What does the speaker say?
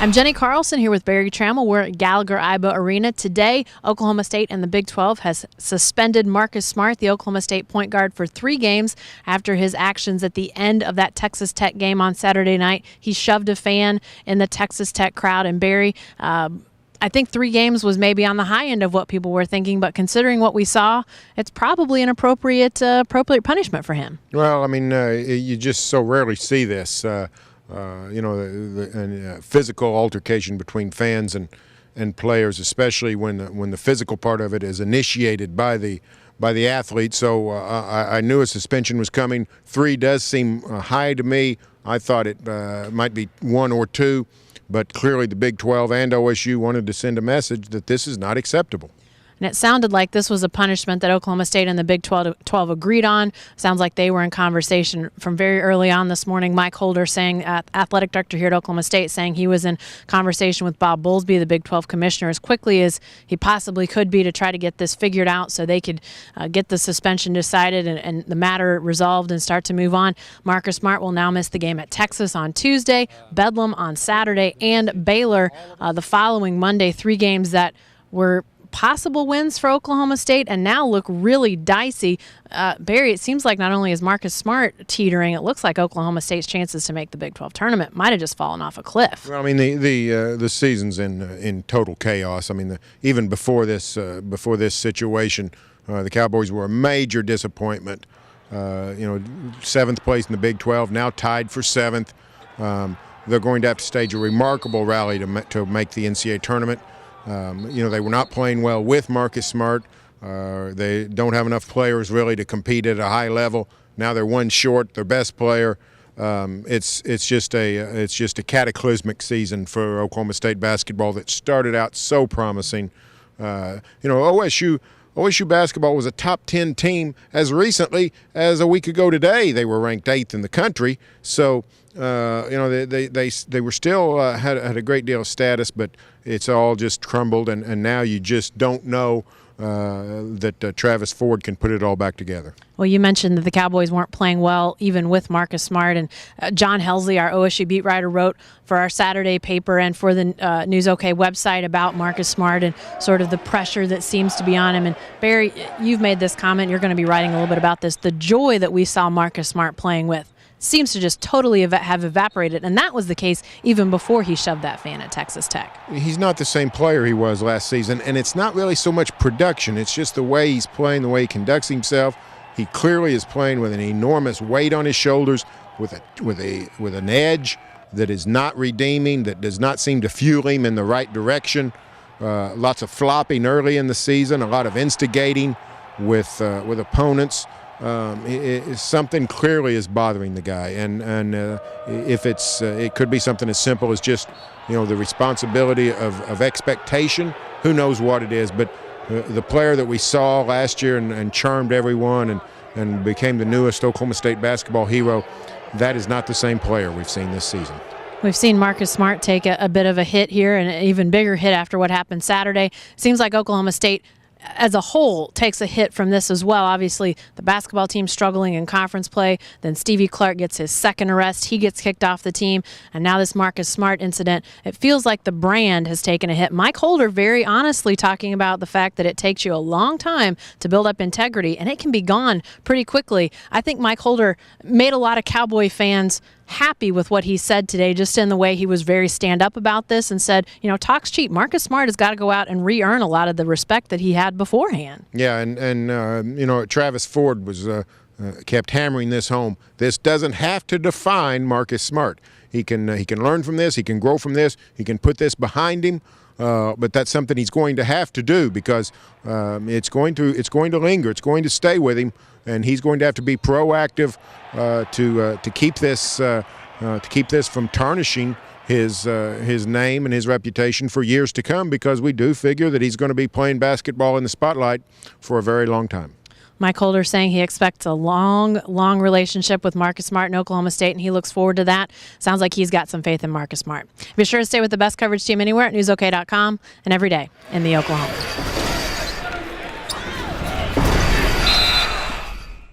I'm Jenni Carlson here with Barry Tramel. We're at Gallagher-Iba Arena. Today, Oklahoma State and the Big 12 has suspended Marcus Smart, the Oklahoma State point guard, for 3 games after his actions at the end of that Texas Tech game on Saturday night. He shoved a fan in the Texas Tech crowd. And Barry, I think 3 games was maybe on the high end of what people were thinking, but considering what we saw, it's probably an appropriate punishment for him. Well, I mean, you just so rarely see this. Physical altercation between fans and players, especially when the physical part of it is initiated by the athlete. So I knew a suspension was coming. 3 does seem high to me. I thought it might be 1 or 2, but clearly the Big 12 and OSU wanted to send a message that this is not acceptable. And it sounded like this was a punishment that Oklahoma State and the Big 12 agreed on. Sounds like they were in conversation from very early on this morning. Mike Holder, athletic director here at Oklahoma State, saying he was in conversation with Bob Bowlesby, the Big 12 commissioner, as quickly as he possibly could be to try to get this figured out so they could get the suspension decided and the matter resolved and start to move on. Marcus Smart will now miss the game at Texas on Tuesday, Bedlam on Saturday, and Baylor the following Monday. 3 games that were possible wins for Oklahoma State and now look really dicey. Barry, it seems like not only is Marcus Smart teetering, it looks like Oklahoma State's chances to make the Big 12 tournament might have just fallen off a cliff. Well, I mean, the season's in total chaos. I mean, even before this situation, the Cowboys were a major disappointment. 7th place in the Big 12, now tied for 7th. They're going to have to stage a remarkable rally to make the NCAA tournament. They were not playing well with Marcus Smart. They don't have enough players really to compete at a high level. Now they're 1 short, their best player. It's just a cataclysmic season for Oklahoma State basketball that started out so promising. OSU basketball was a top 10 team as recently as a week ago today. They were ranked 8th in the country. So they were still had a great deal of status, but it's all just crumbled, and now you just don't know that Travis Ford can put it all back together. Well, you mentioned that the Cowboys weren't playing well even with Marcus Smart, and John Helsley, our OSU beat writer, wrote for our Saturday paper and for the News OK website about Marcus Smart and sort of the pressure that seems to be on him. And Barry, you've made this comment. You're going to be writing a little bit about this. The joy that we saw Marcus Smart playing with seems to just totally have evaporated, and that was the case even before he shoved that fan at Texas Tech. He's not the same player he was last season, and it's not really so much production. It's just the way he's playing, the way he conducts himself. He clearly is playing with an enormous weight on his shoulders, with an edge that is not redeeming, that does not seem to fuel him in the right direction. Lots of flopping early in the season, a lot of instigating with opponents. Something clearly is bothering the guy, and if it could be something as simple as just the responsibility of expectation. Who knows what it is? But the player that we saw last year and charmed everyone and became the newest Oklahoma State basketball hero, that is not the same player we've seen this season. We've seen Marcus Smart take a bit of a hit here, and an even bigger hit after what happened Saturday. Seems like Oklahoma State as a whole takes a hit from this as well. Obviously, the basketball team struggling in conference play. Then Stevie Clark gets his 2nd arrest. He gets kicked off the team. And now this Marcus Smart incident. It feels like the brand has taken a hit. Mike Holder very honestly talking about the fact that it takes you a long time to build up integrity, and it can be gone pretty quickly. I think Mike Holder made a lot of Cowboy fans happy with what he said today, just in the way he was very stand-up about this and said, talk's cheap. Marcus Smart has got to go out and re-earn a lot of the respect that he had beforehand. Yeah, and Travis Ford was kept hammering this home. This doesn't have to define Marcus Smart. He can learn from this. He can grow from this. He can put this behind him. But that's something he's going to have to do because it's going to linger. It's going to stay with him, and he's going to have to be proactive to keep this from tarnishing his name and his reputation for years to come, because we do figure that he's going to be playing basketball in the spotlight for a very long time. Mike Holder saying he expects a long, long relationship with Marcus Smart in Oklahoma State, and he looks forward to that. Sounds like he's got some faith in Marcus Smart. Be sure to stay with the best coverage team anywhere at newsok.com and every day in the Oklahoma.